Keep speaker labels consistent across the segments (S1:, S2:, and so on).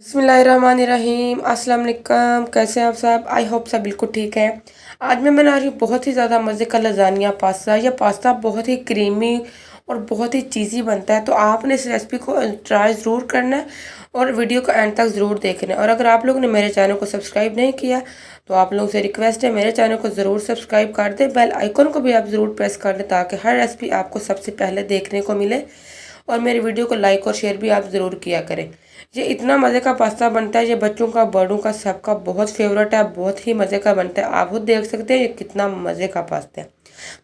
S1: बिस्मिल्लाहिर्रहमानिर्रहीम अस्सलाम वालेकुम। कैसे हैं आप सब? आई होप सब बिल्कुल ठीक है। आज मैं बना रही हूँ बहुत ही ज़्यादा मज़े का लजानिया पास्ता। यह पास्ता बहुत ही क्रीमी और बहुत ही चीज़ी बनता है, तो आपने इस रेसिपी को ट्राई ज़रूर करना है और वीडियो को एंड तक ज़रूर देखना है। और अगर आप लोगों ने मेरे चैनल को सब्सक्राइब नहीं किया तो आप लोगों से रिक्वेस्ट है, मेरे चैनल को ज़रूर सब्सक्राइब कर दें, बेल आइकन को भी आप ज़रूर प्रेस कर दें ताकि हर रेसिपी आपको सबसे पहले देखने को मिले। और मेरी वीडियो को लाइक और शेयर भी आप ज़रूर किया करें। ये इतना मज़े का पास्ता बनता है, ये बच्चों का, बड़ों का, सबका बहुत फेवरेट है, बहुत ही मज़े का बनता है। आप खुद देख सकते हैं ये कितना मज़े का पास्ता है।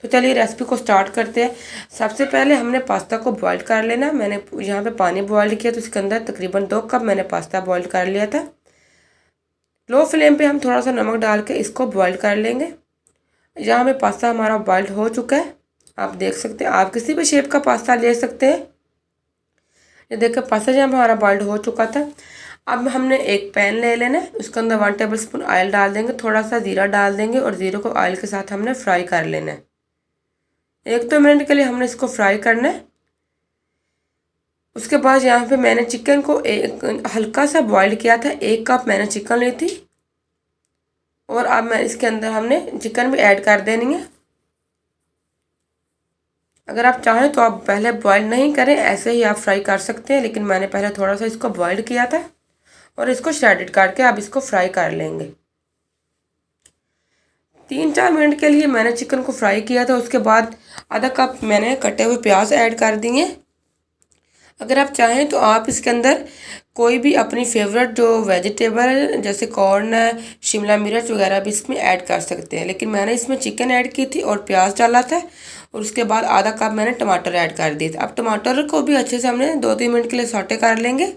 S1: तो चलिए रेसिपी को स्टार्ट करते हैं। सबसे पहले हमने पास्ता को बॉईल कर लेना। मैंने यहाँ पे पानी बॉईल किया तो इसके अंदर तकरीबन 2 कप मैंने पास्ता बॉईल कर लिया था। लो फ्लेम पे हम थोड़ा सा नमक डाल के इसको बॉईल कर लेंगे। यहाँ पे पास्ता हमारा बॉइल्ड हो चुका है, आप देख सकते हैं। आप किसी भी शेप का पास्ता ले सकते हैं। ये देखिए पास्ता जब हमारा बॉइल्ड हो चुका था। अब हमने एक पैन ले लेना है, उसके अंदर 1 टेबलस्पून ऑयल डाल देंगे, थोड़ा सा ज़ीरा डाल देंगे और ज़ीरे को ऑयल के साथ हमने फ्राई कर लेना है। 1-2 मिनट के लिए हमने इसको फ्राई करना है। उसके बाद यहाँ पे मैंने चिकन को एक हल्का सा बॉइल किया था, 1 कप मैंने चिकन ली थी। और अब मैं इसके अंदर हमने चिकन भी ऐड कर देनी है। अगर आप चाहें तो आप पहले बॉईल नहीं करें, ऐसे ही आप फ्राई कर सकते हैं, लेकिन मैंने पहले थोड़ा सा इसको बॉइल्ड किया था और इसको श्रेडेड करके अब इसको फ्राई कर लेंगे। 3-4 मिनट के लिए मैंने चिकन को फ्राई किया था। उसके बाद आधा कप मैंने कटे हुए प्याज ऐड कर दिए। अगर आप चाहें तो आप इसके अंदर कोई भी अपनी फेवरेट जो वेजिटेबल है, जैसे कॉर्न है, शिमला मिर्च वगैरह भी इसमें ऐड कर सकते हैं, लेकिन मैंने इसमें चिकन ऐड की थी और प्याज डाला था। और उसके बाद आधा कप मैंने टमाटर ऐड कर दिए थे। अब टमाटर को भी अच्छे से हमने 2-3 मिनट के लिए सौटे कर लेंगे।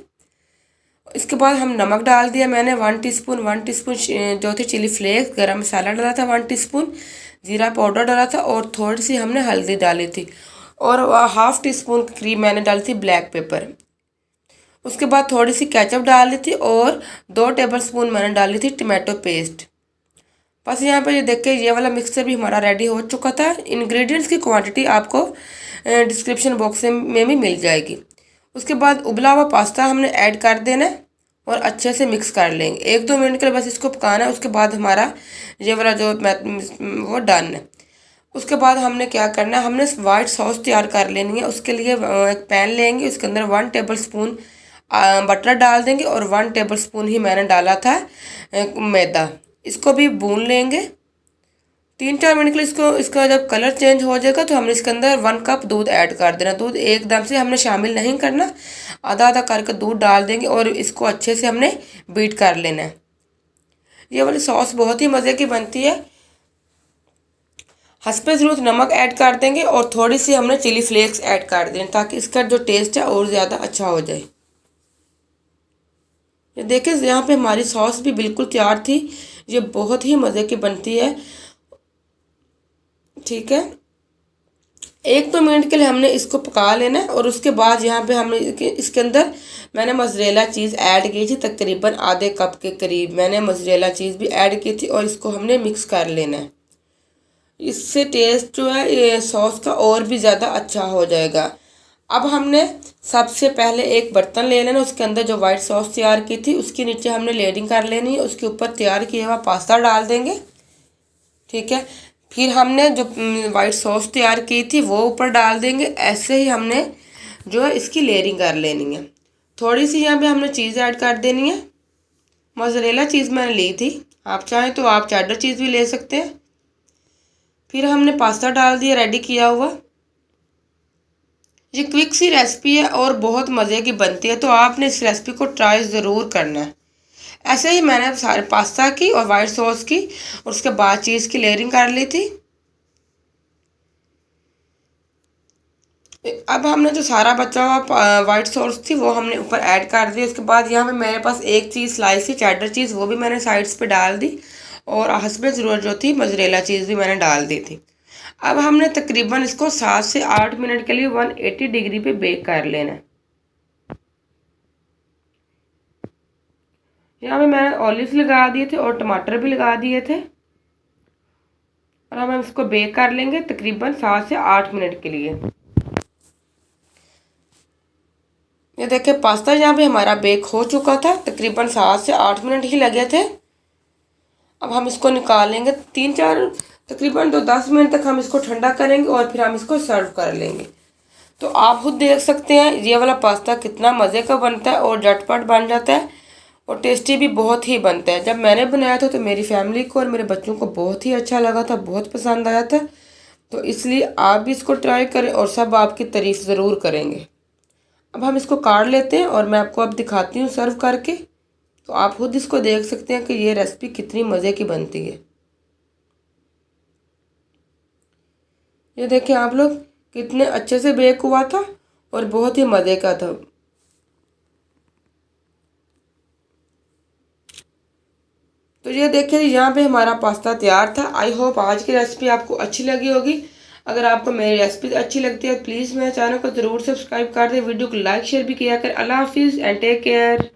S1: इसके बाद हम नमक डाल दिया मैंने 1 टीस्पून जो थी चिली फ्लेक्स, गरम मसाला डाला था 1 टीस्पून, जीरा पाउडर डाला था और थोड़ी सी हमने हल्दी डाली थी और 1/2 टीस्पून क्रीम मैंने डाली थी ब्लैक पेपर। उसके बाद थोड़ी सी केचप डाल दी थी और 2 टेबलस्पून मैंने डाली थी टमाटो पेस्ट। बस यहाँ पे ये देख के ये वाला मिक्सचर भी हमारा रेडी हो चुका था। इंग्रेडिएंट्स की क्वांटिटी आपको डिस्क्रिप्शन बॉक्स में भी मिल जाएगी। उसके बाद उबला हुआ पास्ता हमने ऐड कर देना है और अच्छे से मिक्स कर लेंगे। 1-2 मिनट के लिए बस इसको पकाना है। उसके बाद हमारा ये वाला जो वो डन है। उसके बाद हमने क्या करना है, हमने वाइट सॉस तैयार कर लेनी है। उसके लिए एक पैन लेंगे, उसके अंदर 1 टेबलस्पून बटर डाल देंगे और 1 टेबलस्पून ही मैंने डाला था मैदा। इसको भी भून लेंगे 3-4 मिनट के लिए। इसका जब कलर चेंज हो जाएगा तो हमने इसके अंदर 1 कप दूध ऐड कर देना। दूध एकदम से हमने शामिल नहीं करना, आधा आधा करके दूध डाल देंगे और इसको अच्छे से हमने बीट कर लेना है। ये वाली सॉस बहुत ही मज़े की बनती है। हंसपे ज़रूरत नमक ऐड कर देंगे और थोड़ी सी हमने चिली फ्लेक्स ऐड कर दें ताकि इसका जो टेस्ट है और ज़्यादा अच्छा हो जाए। ये देखिए यहाँ पे हमारी सॉस भी बिल्कुल तैयार थी। ये बहुत ही मज़े की बनती है। ठीक है, 1-2 मिनट के लिए हमने इसको पका लेना है। और उसके बाद यहाँ पे हमने इसके अंदर मैंने मोज़रेला चीज़ ऐड की थी, तकरीबन आधे कप के करीब मैंने मोज़रेला चीज़ भी ऐड की थी और इसको हमने मिक्स कर लेना है। इससे टेस्ट जो है ये सॉस का और भी ज़्यादा अच्छा हो जाएगा। अब हमने सबसे पहले एक बर्तन ले लेना, उसके अंदर जो वाइट सॉस तैयार की थी उसके नीचे हमने लेयरिंग कर लेनी है। उसके ऊपर तैयार किया हुआ पास्ता डाल देंगे। ठीक है, फिर हमने जो वाइट सॉस तैयार की थी वो ऊपर डाल देंगे। ऐसे ही हमने जो है इसकी लेयरिंग कर लेनी है। थोड़ी सी यहाँ पे हमने चीज़ ऐड कर देनी है। मोज़रेला चीज़ मैंने ली थी, आप चाहें तो आप चेडर चीज़ भी ले सकते हैं। फिर हमने पास्ता डाल दिया रेडी किया हुआ। ये क्विक सी रेसिपी है और बहुत मज़े की बनती है, तो आपने इस रेसिपी को ट्राई ज़रूर करना है। ऐसे ही मैंने सारे पास्ता की और वाइट सॉस की और उसके बाद चीज़ की लेयरिंग कर ली थी। अब हमने जो सारा बचा हुआ वाइट सॉस थी वो हमने ऊपर ऐड कर दी। उसके बाद यहाँ पे मेरे पास एक चीज़ स्लाइस थी चेडर चीज़, वो भी मैंने साइड्स पे डाल दी और हस्बे ज़रूरत जो थी मोज़रेला चीज़ भी मैंने डाल दी थी। अब हमने तकरीबन इसको 7 से 8 मिनट के लिए 180 डिग्री पे बेक कर लेना है। यहाँ पे मैंने ऑलिव्स लगा दिए थे और टमाटर भी लगा दिए थे और हम इसको बेक कर लेंगे तकरीबन 7 से 8 मिनट के लिए। ये देखिए पास्ता यहाँ पे हमारा बेक हो चुका था, तकरीबन 7 से 8 मिनट ही लगे थे। अब हम इसको निकालेंगे, 3-4 तकरीबन तो 10 मिनट तक हम इसको ठंडा करेंगे और फिर हम इसको सर्व कर लेंगे। तो आप खुद देख सकते हैं ये वाला पास्ता कितना मज़े का बनता है और झटपट बन जाता है और टेस्टी भी बहुत ही बनता है। जब मैंने बनाया था तो मेरी फैमिली को और मेरे बच्चों को बहुत ही अच्छा लगा था, बहुत पसंद आया था। तो इसलिए आप भी इसको ट्राई करें और सब आपकी तारीफ़ ज़रूर करेंगे। अब हम इसको काट लेते हैं और मैं आपको अब दिखाती हूँ सर्व करके। तो आप खुद इसको देख सकते हैं कि ये रेसिपी कितनी मज़े की बनती है। ये देखें आप लोग कितने अच्छे से बेक हुआ था और बहुत ही मज़े का था। तो ये देखिए यहाँ पे हमारा पास्ता तैयार था। आई होप आज की रेसिपी आपको अच्छी लगी होगी। अगर आपको मेरी रेसिपी अच्छी लगती है प्लीज़ मेरे चैनल को ज़रूर सब्सक्राइब कर दें, वीडियो को लाइक शेयर भी किया कर। अल्लाह हाफिज़ एंड टेक केयर।